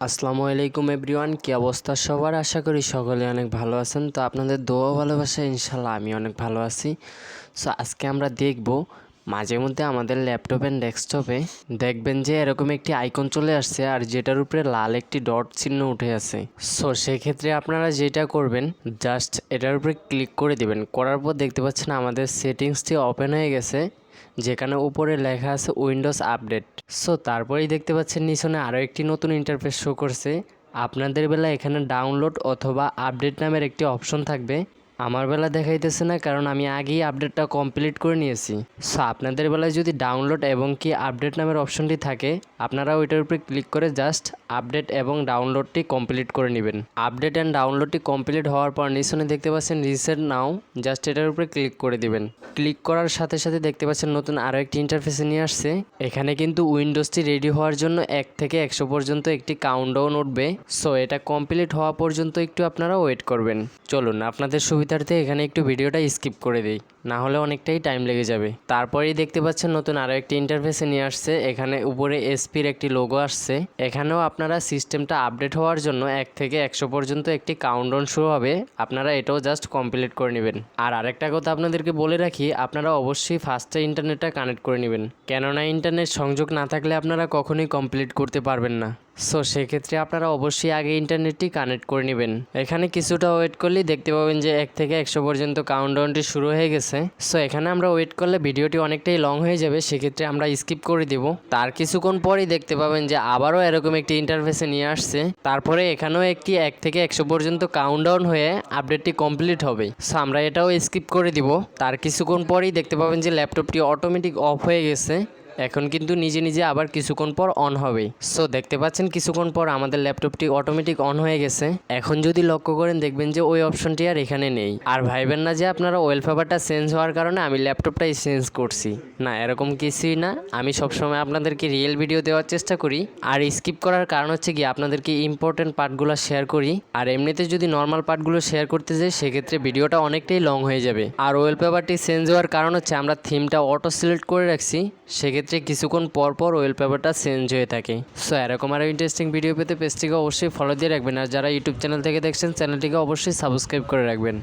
আসসালামু আলাইকুম এভরিওয়ান, কি অবস্থা সবার? আশা করি সকলে অনেক ভালো আছেন। তো আপনাদের দোয়া ভালোবাসা ইনশাল্লাহ আমি অনেক ভালো আছি। সো আজকে আমরা দেখব, মাঝে মধ্যে আমাদের ল্যাপটপ অ্যান্ড ডেস্কটপে দেখবেন যে এরকম একটি আইকন চলে আসছে আর যেটার উপরে লাল একটি ডট চিহ্ন উঠে আছে। সো সেক্ষেত্রে আপনারা যেটা করবেন, জাস্ট এটার উপরে ক্লিক করে দিবেন। করার পর দেখতে পাচ্ছেন আমাদের সেটিংসটি ওপেন হয়ে গেছে, যেখানে উপরে লেখা আছে উইন্ডোজ আপডেট। সো তারপরেই দেখতে পাচ্ছেন নিচনে আরও একটি নতুন ইন্টারফেস শো করছে। আপনাদের বেলা এখানে ডাউনলোড অথবা আপডেট নামের একটি অপশন থাকবে। আমার বেলা দেখাইতেছে না, কারণ আমি আগেই আপডেটটা কমপ্লিট করে নিয়েছি। সো আপনাদের বেলায় যদি ডাউনলোড এবং কি আপডেট নামের অপশনটি থাকে, আপনারা ওইটার উপরে ক্লিক করে জাস্ট আপডেট এবং ডাউনলোডটি কমপ্লিট করে নেবেন। আপডেট অ্যান্ড ডাউনলোডটি কমপ্লিট হওয়ার পর নিচনে দেখতে পাচ্ছেন রিসেট নাও, জাস্ট এটার উপরে ক্লিক করে দিবেন। ক্লিক করার সাথে সাথে দেখতে পাচ্ছেন নতুন আরও একটি ইন্টারফেসে নিয়ে আসছে। এখানে কিন্তু উইন্ডোজটি রেডি হওয়ার জন্য 1 থেকে 100 পর্যন্ত একটি কাউন্টডাউন উঠবে। সো এটা কমপ্লিট হওয়া পর্যন্ত একটু আপনারা ওয়েট করবেন। চলুন আপনাদের সুবিধার্থে এখানে একটু ভিডিওটা স্কিপ করে দিই, না হলে অনেকটাই টাইম লেগে যাবে। তারপরেই দেখতে পাচ্ছেন নতুন আরও একটি ইন্টারফেসে নিয়ে আসছে। এখানে উপরে এসপির একটি লোগো আসছে। এখানেও আপনারা সিস্টেমটা আপডেট হওয়ার জন্য 1 থেকে 100 পর্যন্ত একটি কাউন্টডাউন শুরু হবে, আপনারা এটাও জাস্ট কমপ্লিট করে নেবেন। আর আরেকটা কথা আপনাদেরকে বলে রাখি, আপনারা অবশ্যই ফার্স্টে ইন্টারনেটটা কানেক্ট করে নেবেন, কেননা ইন্টারনেট সংযোগ না থাকলে আপনারা কখনোই কমপ্লিট করতে পারবেন না। সো সেক্ষেত্রে আপনারা অবশ্যই আগে ইন্টারনেটটি কানেক্ট করে নেবেন। এখানে কিছুটা ওয়েট করলেই দেখতে পাবেন যে 1 থেকে 100 পর্যন্ত কাউন্টডাউনটি শুরু হয়ে গেছে। সো এখানে আমরা ওয়েট করলে ভিডিওটি অনেকটাই লং হয়ে যাবে, সেক্ষেত্রে আমরা স্কিপ করে দেব। তার কিছুক্ষণ পরেই দেখতে পাবেন যে আবারও এরকম একটি ইন্টারফেসে নিয়ে আসছে। তারপরে এখানেও একটি 1 থেকে 100 পর্যন্ত কাউন্টডাউন হয়ে আপডেটটি কমপ্লিট হবে। সো আমরা এটাও স্কিপ করে দিব। তার কিছুক্ষণ পরেই দেখতে পাবেন যে ল্যাপটপটি অটোমেটিক অফ হয়ে গেছে। এখন কিন্তু নিজে নিজে আবার কিছুক্ষণ পর অন হবে। সো দেখতে পাচ্ছেন কিছুক্ষণ পর আমাদের ল্যাপটপটি অটোমেটিক অন হয়ে গেছে। এখন যদি লক্ষ্য করেন দেখবেন যে ওই অপশনটি আর এখানে নেই। আর ভাইবেন না যে আপনারা ওয়েলপেপারটা চেঞ্জ হওয়ার কারণে আমি ল্যাপটপটাই চেঞ্জ করছি, না, এরকম কিছুই না। আমি সবসময় আপনাদেরকে রিয়েল ভিডিও দেওয়ার চেষ্টা করি। আর স্কিপ করার কারণ হচ্ছে কি, আপনাদেরকে ইম্পর্টেন্ট পার্টগুলো শেয়ার করি। আর এমনিতে যদি নর্মাল পার্টগুলো শেয়ার করতে যাই সেক্ষেত্রে ভিডিওটা অনেকটাই লং হয়ে যাবে। আর ওয়েলপেপারটি চেঞ্জ হওয়ার কারণ হচ্ছে আমরা থিমটা অটো সিলেক্ট করে রাখছি, সেক্ষেত্রে কিছুক্ষণ পর পর ওয়েলপেপারটা চেঞ্জ হয়ে থাকে। সো এরকম আরও ইন্টারেস্টিং ভিডিও পেতে পেজটিকে অবশ্যই ফলো দিয়ে রাখবেন। আর যারা ইউটিউব চ্যানেল থেকে দেখছেন চ্যানেলটিকে অবশ্যই সাবস্ক্রাইব করে রাখবেন।